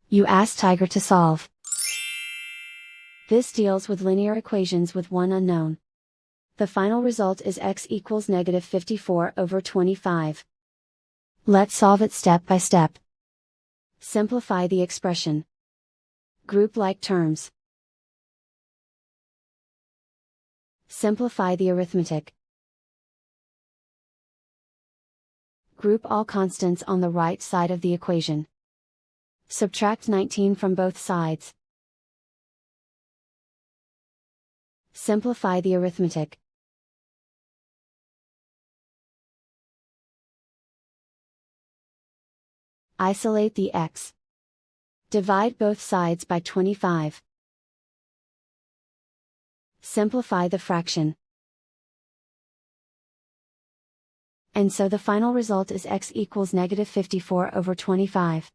You ask Tiger to solve. This deals with linear equations with one unknown. The final result is x equals negative 54/25. Let's solve it step by step. Simplify the expression. Group like terms. Simplify the arithmetic. Group all constants on the right side of the equation. Subtract 19 from both sides. Simplify the arithmetic. Isolate the x. Divide both sides by 25. Simplify the fraction. And so the final result is x equals negative 54/25.